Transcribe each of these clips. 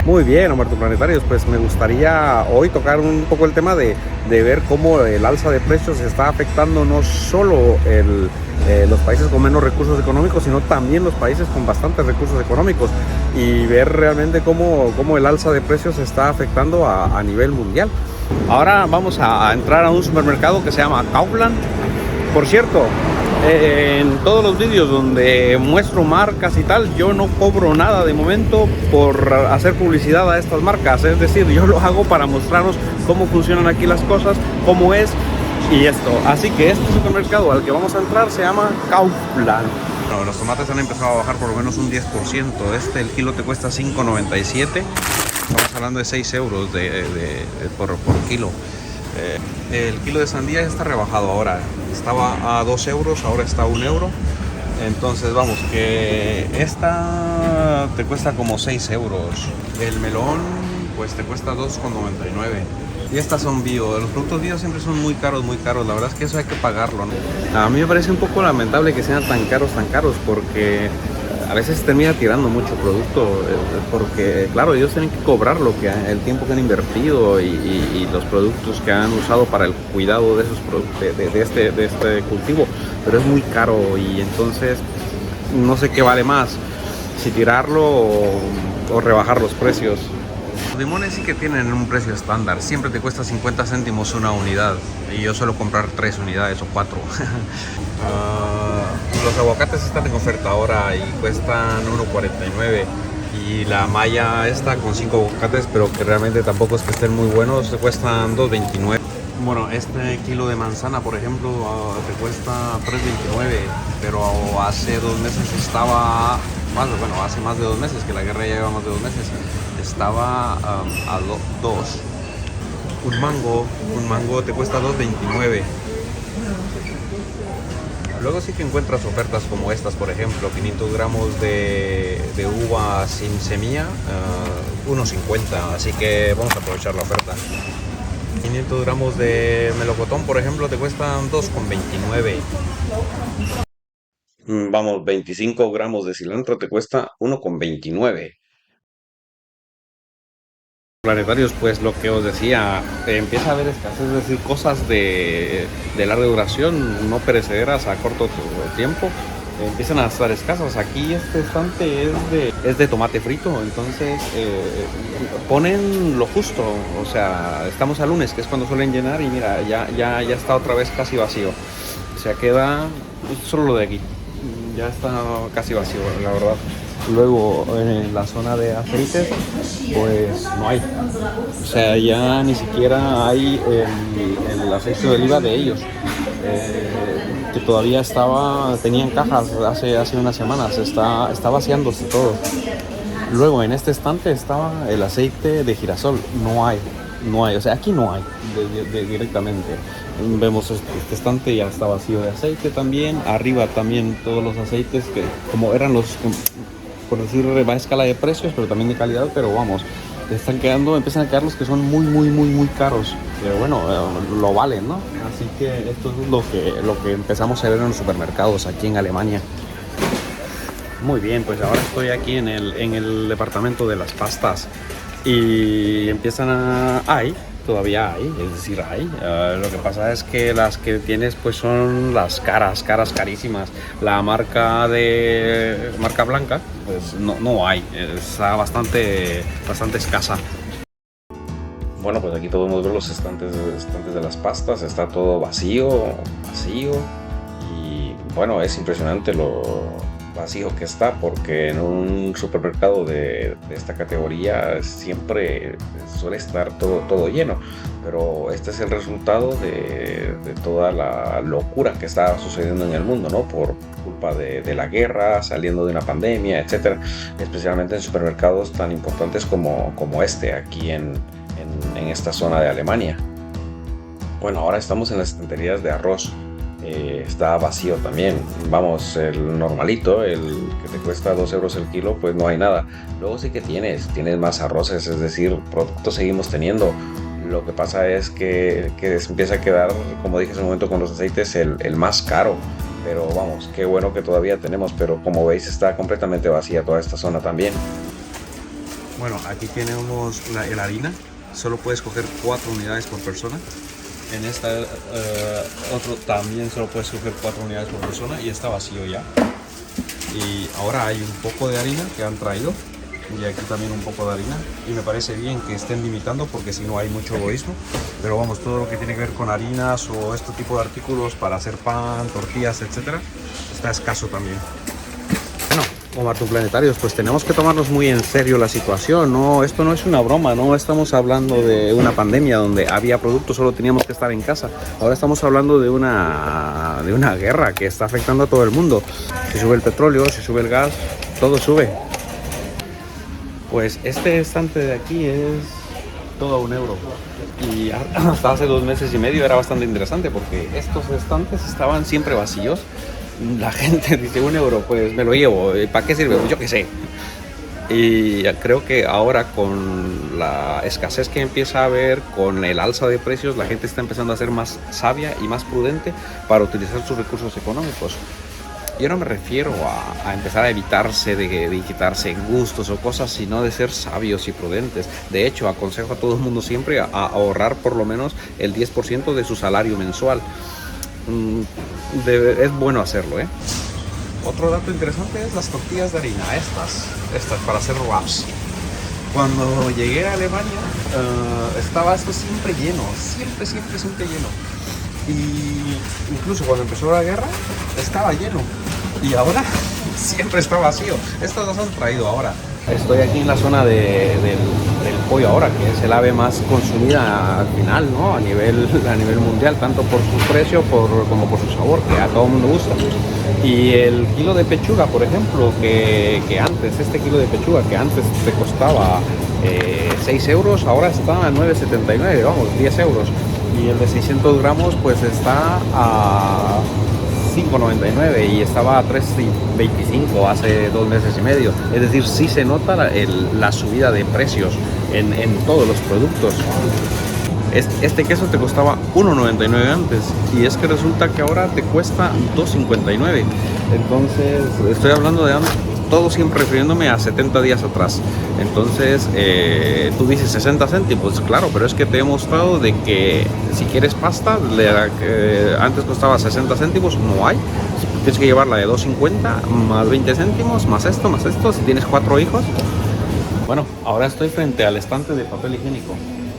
Muy bien, Humberto Planetarios, pues me gustaría hoy tocar un poco el tema de ver cómo el alza de precios está afectando no solo los países con menos recursos económicos, sino también los países con bastantes recursos económicos, y ver realmente cómo el alza de precios está afectando a nivel mundial. Ahora vamos a entrar a un supermercado que se llama Kaufland. Por cierto, en todos los vídeos donde muestro marcas y tal, yo no cobro nada de momento por hacer publicidad a estas marcas. Es decir, yo lo hago para mostraros cómo funcionan aquí las cosas, cómo es y esto. Así que este supermercado al que vamos a entrar se llama Kaufland. Bueno, los tomates han empezado a bajar por lo menos un 10%. El kilo te cuesta 5,97. Estamos hablando de 6 euros por kilo. El kilo de sandía está rebajado ahora. Estaba a 2 euros, ahora está a 1 euro. Entonces vamos, que esta te cuesta como 6 euros. El melón pues te cuesta 2,99. Y estas son bio. Los productos bio siempre son muy caros, muy caros. La verdad es que eso hay que pagarlo, ¿no? A mí me parece un poco lamentable que sean tan caros, porque a veces termina tirando mucho producto, porque claro, ellos tienen que cobrar el tiempo que han invertido y los productos que han usado para el cuidado de esos de este cultivo, pero es muy caro, y entonces no sé qué vale más, si tirarlo o rebajar los precios. Los limones sí que tienen un precio estándar, siempre te cuesta 50 céntimos una unidad, y yo suelo comprar 3 unidades o 4. Los aguacates están en oferta ahora y cuestan 1,49, y la malla esta con 5 aguacates, pero que realmente tampoco es que estén muy buenos, te cuestan 2,29. Bueno, este kilo de manzana, por ejemplo, te cuesta 3,29, pero hace 2 meses estaba hace más de 2 meses, que la guerra ya lleva más de 2 meses, estaba a 2. Un mango te cuesta 2,29. Luego sí que encuentras ofertas como estas, por ejemplo, 500 gramos de uva sin semilla, 1,50, así que vamos a aprovechar la oferta. 500 gramos de melocotón, por ejemplo, te cuestan 2,29. Vamos, 25 gramos de cilantro te cuesta 1,29. Planetarios, pues lo que os decía, empieza a haber escasez, es decir, cosas de larga duración, no perecederas a corto tiempo, empiezan a estar escasas. Aquí este estante es de tomate frito, entonces ponen lo justo. O sea, estamos a lunes, que es cuando suelen llenar, y mira, ya está otra vez casi vacío. O sea, queda solo lo de aquí, ya está casi vacío, la verdad. Luego en la zona de aceites pues no hay, o sea, ya ni siquiera hay el aceite de oliva de ellos, que todavía tenían cajas hace unas semanas, está vaciándose todo. Luego en este estante estaba el aceite de girasol, no hay, o sea, aquí no hay directamente. Vemos este estante ya está vacío de aceite también. Arriba también todos los aceites que como eran por decir, va a escala de precios, pero también de calidad, pero vamos, empiezan a quedar los que son muy caros, pero bueno, lo valen, ¿no? Así que esto es lo que empezamos a ver en los supermercados aquí en Alemania. Muy bien, pues ahora estoy aquí en el departamento de las pastas, y todavía hay, es decir, hay. Lo que pasa es que las que tienes pues son las caras carísimas. La marca blanca pues no hay, está bastante escasa. Bueno, pues aquí podemos ver los estantes de las pastas, está todo vacío, y bueno, es impresionante lo vacío que está, porque en un supermercado de esta categoría siempre suele estar todo lleno, pero este es el resultado de toda la locura que está sucediendo en el mundo, ¿no? Por culpa de la guerra, saliendo de una pandemia, etcétera, especialmente en supermercados tan importantes como este aquí en esta zona de Alemania. Bueno, ahora estamos en las estanterías de arroz. Está vacío también. Vamos, el normalito, el que te cuesta 2 euros el kilo, pues no hay nada. Luego sí que tienes más arroces, es decir, productos seguimos teniendo. Lo que pasa es que se empieza a quedar, como dije hace un momento con los aceites, el más caro. Pero vamos, qué bueno que todavía tenemos, pero como veis está completamente vacía toda esta zona también. Bueno, aquí tenemos la harina. Solo puedes coger 4 unidades por persona. En esta otro también solo puedes coger 4 unidades por persona y está vacío ya. Y ahora hay un poco de harina que han traído. Y aquí también un poco de harina. Y me parece bien que estén limitando porque si no hay mucho egoísmo. Pero vamos, todo lo que tiene que ver con harinas o este tipo de artículos para hacer pan, tortillas, etcétera, está escaso también. Bueno, como Planetarios, pues tenemos que tomarnos muy en serio la situación, ¿no? Esto no es una broma, no estamos hablando de una pandemia donde había productos, solo teníamos que estar en casa. Ahora estamos hablando de una guerra que está afectando a todo el mundo. Si sube el petróleo, si sube el gas, todo sube. Pues este estante de aquí es todo a €1. Y hasta hace 2 meses y medio era bastante interesante porque estos estantes estaban siempre vacíos. La gente dice €1, pues me lo llevo. ¿Para qué sirve? Pues yo qué sé. Y creo que ahora con la escasez que empieza a haber, con el alza de precios, la gente está empezando a ser más sabia y más prudente para utilizar sus recursos económicos. Yo no me refiero a empezar a evitarse de quitarse gustos o cosas, sino de ser sabios y prudentes. De hecho, aconsejo a todo el mundo siempre a ahorrar por lo menos el 10% de su salario mensual. Es bueno hacerlo, ¿eh? Otro dato interesante es las tortillas de harina, estas para hacer wraps. Cuando llegué a Alemania, estaba esto siempre lleno, siempre lleno. Y incluso cuando empezó la guerra, estaba lleno. Y ahora siempre está vacío. Estas las han traído ahora. Estoy aquí en la zona del pollo ahora, que es el ave más consumida al final, ¿no? A nivel mundial, tanto por su precio como por su sabor, que a todo el mundo gusta. Y el kilo de pechuga, por ejemplo, que antes, este kilo de pechuga que antes te costaba 6 euros, ahora está a 9,79, vamos, 10 euros. Y el de 600 gramos pues está a 5,99 y estaba a 3,25 hace 2 meses y medio. Es decir, sí se nota la subida de precios en todos los productos. Este queso te costaba 1,99 antes y es que resulta que ahora te cuesta 2,59. Entonces estoy hablando de todo siempre refiriéndome a 70 días atrás. Entonces tú dices 60 céntimos, claro, pero es que te he mostrado de que si quieres pasta, antes costaba 60 céntimos, no hay. Tienes que llevarla de 2,50 más 20 céntimos, más esto, si tienes 4 hijos. Bueno, ahora estoy frente al estante de papel higiénico.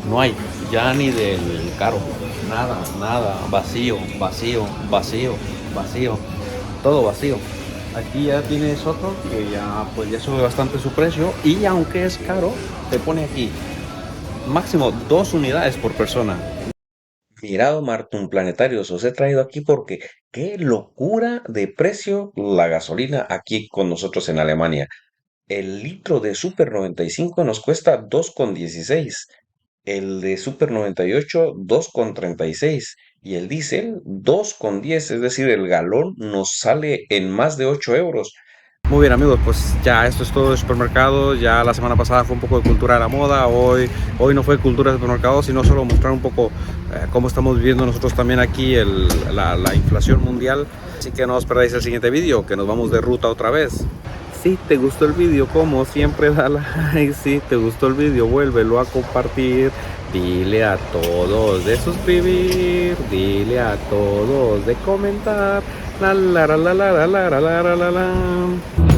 No hay, ya ni del caro, nada, vacío, todo vacío. Aquí ya tienes otro que ya sube bastante su precio y aunque es caro, te pone aquí máximo 2 unidades por persona. Mirado Planetarios, os he traído aquí porque qué locura de precio la gasolina aquí con nosotros en Alemania. El litro de Super 95 nos cuesta 2,16. El de Super 98, 2,36. Y el diésel, 2,10. Es decir, el galón nos sale en más de 8 euros. Muy bien, amigos, pues ya esto es todo de supermercados. Ya la semana pasada fue un poco de cultura de la moda. Hoy no fue cultura de supermercados, sino solo mostrar un poco cómo estamos viviendo nosotros también aquí la inflación mundial. Así que no os perdáis el siguiente vídeo, que nos vamos de ruta otra vez. Si te gustó el vídeo, como siempre, da like. Si te gustó el vídeo, vuélvelo a compartir. Dile a todos de suscribir. Dile a todos de comentar. La la la la la la la la la la.